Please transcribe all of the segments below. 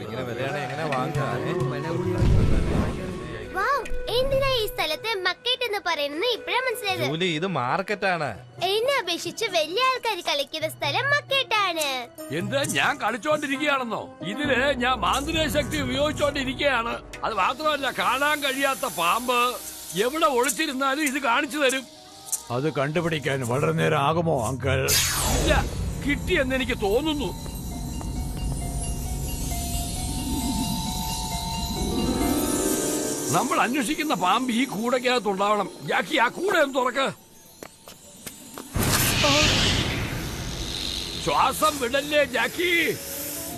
ഇങ്ങനെ വിലയാണെ എങ്ങനെ വാങ്ങാ? എന്തിനാ ഈ സ്ഥലത്തെ മക്കറ്റ് എന്ന് പറയുന്നത് ഇപ്പഴാ മനസ്സിലായത്. ഇത് മാർക്കറ്റാണ്. എന്നെ അപേക്ഷിച്ച് വലിയ ആൾക്കാർ കളിക്കുന്ന സ്ഥലം മക്കറ്റാണ്. എന്താ ഞാൻ കളിച്ചോണ്ടിരിക്കുകയാണെന്നോ? ഇതില് ഞാൻ മാന്ത്രിക ശക്തി ഉപയോഗിച്ചോണ്ടിരിക്കുകയാണ്. അത് മാത്രമല്ല, കാണാൻ കഴിയാത്ത പാമ്പ് എവിടെ ഒളിച്ചിരുന്നാലും ഇത് കാണിച്ചു തരും. അത് കണ്ടുപിടിക്കാൻ വളരെ നേരം ആകുമോ അങ്കിൾ? ഇല്ല, കിട്ടിയെന്ന് എനിക്ക് തോന്നുന്നു. നമ്മൾ അന്വേഷിക്കുന്ന പാമ്പ് ഈ കൂടക്കകത്തുണ്ടാവണം. ജാക്കി, ആ കൂടെ ഒന്ന് തുറക്ക്. ശ്വാസം വിടല്ലേ ജാക്കി.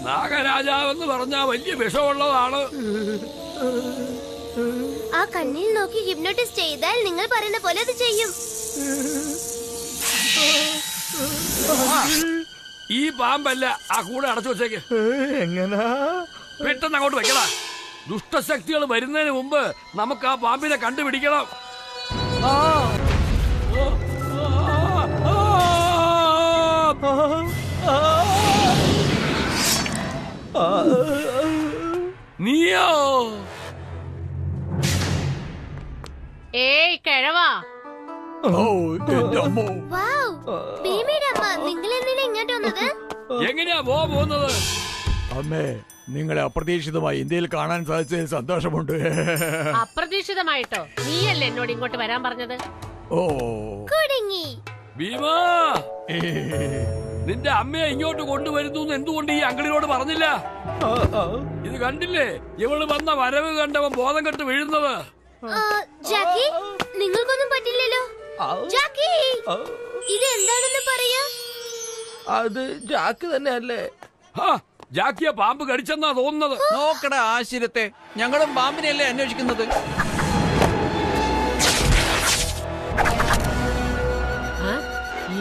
നാഗരാജാവെന്ന് പറഞ്ഞാ വലിയ വിഷമുള്ളതാണ്. ആ കണ്ണിൽ നോക്കി ഹിപ്നോട്ടിസ് ചെയ്താൽ നിങ്ങൾ പറയുന്ന പോലെ അത് ചെയ്യും. ഈ പാമ്പല്ല, ആ കൂടെ അടച്ചു വെച്ചേക്ക്. എങ്ങനാ? പെട്ടെന്ന് അങ്ങോട്ട് വെക്കടാ. ദുഷ്ടശക്തികൾ വരുന്നതിന് മുമ്പ് നമുക്ക് ആ പാമ്പിനെ കണ്ടുപിടിക്കണം. നീയോ? ഏയ് കിഴവാ. നിങ്ങൾ എന്തിനാ ഇങ്ങോട്ട് വന്നത്? എങ്ങനെയാ പോകുന്നത്? അമ്മേ, നിങ്ങളെ അപ്രതീക്ഷിതമായി ഇന്ത്യയിൽ കാണാൻ സാധിച്ചതിൽ സന്തോഷമുണ്ട്. അപ്രതീക്ഷിതമായിട്ടോ? നീയല്ലേ എന്നോട് ഇങ്ങോട്ട് വരാൻ പറഞ്ഞത്? ഓ കുടുങ്ങി. ഭീമാ, നിന്റെ അമ്മയെ ഇങ്ങോട്ട് കൊണ്ടുവരുന്നു എന്തുകൊണ്ട് ഈ അങ്കിളിനോട് പറഞ്ഞില്ല? ഇത് കണ്ടില്ലേ, ഇവള് വന്ന വരവ് കണ്ടവൻ ബോധം കെട്ട് വീഴുന്നത്. ജാക്കി, നിങ്ങൾക്കൊന്നും പറ്റില്ലല്ലോ. ജാക്കി, ഇത് എന്താണെന്ന് പറയാ. അത് ജാക്ക് തന്നെയല്ലേ? ജാക്കിയെ പാമ്പ് കടിച്ചെന്നാ തോന്നുന്നത്. നോക്കട ആശ്ചര്യത്തെ, ഞങ്ങളും പാമ്പിനെയല്ലേ അന്വേഷിക്കുന്നത്.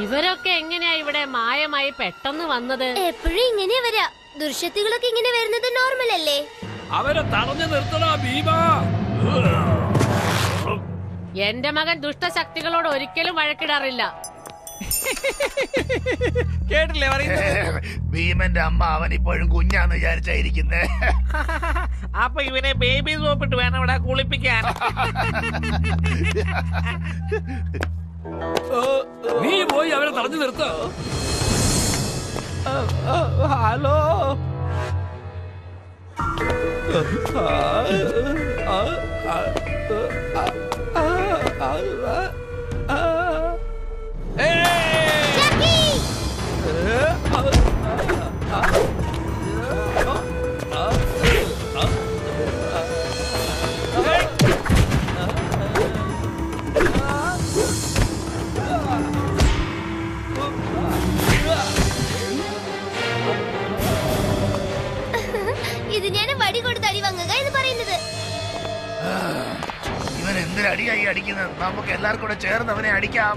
ഇവരൊക്കെ എങ്ങനെയാ ഇവിടെ മായമായി പെട്ടെന്ന് വന്നത്? എപ്പോഴും ഇങ്ങനെ വരാ. ദുർശക്തികളൊക്കെ ഇങ്ങനെ വരുന്നത് നോർമൽ അല്ലേ? അവരെ തടഞ്ഞു നിർത്തടാ ഭീമാ. എന്റെ മകൻ ദുഷ്ടശക്തികളോട് ഒരിക്കലും വഴക്കിടാറില്ല. കേട്ടില്ലേ പറയുന്നത്? ഭീമന്റെ അമ്മ അവൻ ഇപ്പോഴും കുഞ്ഞാന്ന് വിചാരിച്ചായിരിക്കുന്നേ. അപ്പൊ ഇവനെ ബേബി സോപ്പിട്ട് വേണം ഇവിടെ കുളിപ്പിക്കാൻ. നീ പോയി അവരെ തടഞ്ഞു നിർത്ത. ഹലോ, ഇത് ഞാൻ വടി കൊടുത്ത് അടി വാങ്ങുക എന്ന് പറയുന്നത്. ഇവൻ എന്തിനടിയായി അടിക്കുന്നത്? നമുക്ക് എല്ലാവർക്കും കൂടെ ചേർന്ന് അവനെ അടിക്കാം.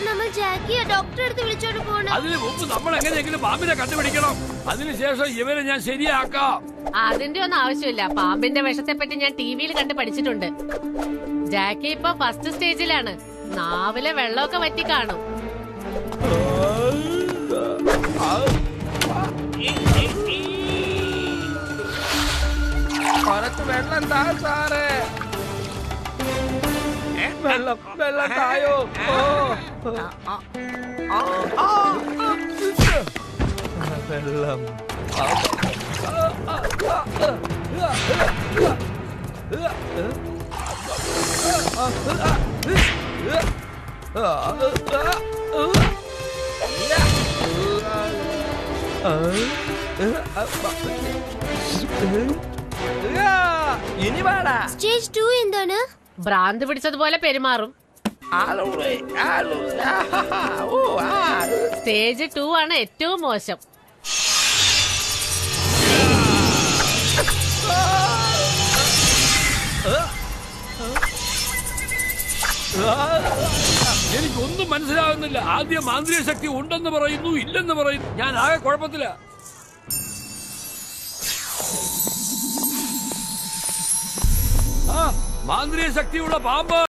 നമ്മൾ ജാക്കിയെ ഡോക്ടറെ അടുത്ത് വിളിച്ചോണ്ട് പോകണം. അതിന് മുമ്പ് നമ്മൾ എങ്ങനെയെങ്കിലും പാമ്പിനെ കണ്ടുപിടിക്കണം. അതിനുശേഷം ഇവരെ ഞാൻ ശരിയാക്കാം. അതിന്റെ ഒന്നും ആവശ്യമില്ല. പാമ്പിന്റെ വിഷത്തെ പറ്റി ഞാൻ ടിവിയിൽ കണ്ട് പഠിച്ചിട്ടുണ്ട്. ജാക്കി ഇപ്പൊ ഫസ്റ്റ് സ്റ്റേജിലാണ്. നാവിലെ വെള്ളമൊക്കെ വറ്റി കാണും. കുറച്ച് വെള്ളം താ സാറേ. വെള്ളം വെള്ളം തായോ. വെള്ളം. ഇനി വേടാ. സ്റ്റേജ് 2 എന്താണ്? ഭ്രാന്ത് പിടിച്ചതുപോലെ പെരുമാറും. സ്റ്റേജ് 2 ആണ് ഏറ്റവും മോശം. എനിക്കൊന്നും മനസ്സിലാകുന്നില്ല. ആദ്യം മാന്ത്രിക ശക്തി ഉണ്ടെന്ന് പറയുന്നു, ഇല്ലെന്ന് പറയുന്നു. ഞാൻ ആകെ കുഴപ്പത്തില. മാന്ത്രിക ശക്തിയുള്ള പാമ്പ്.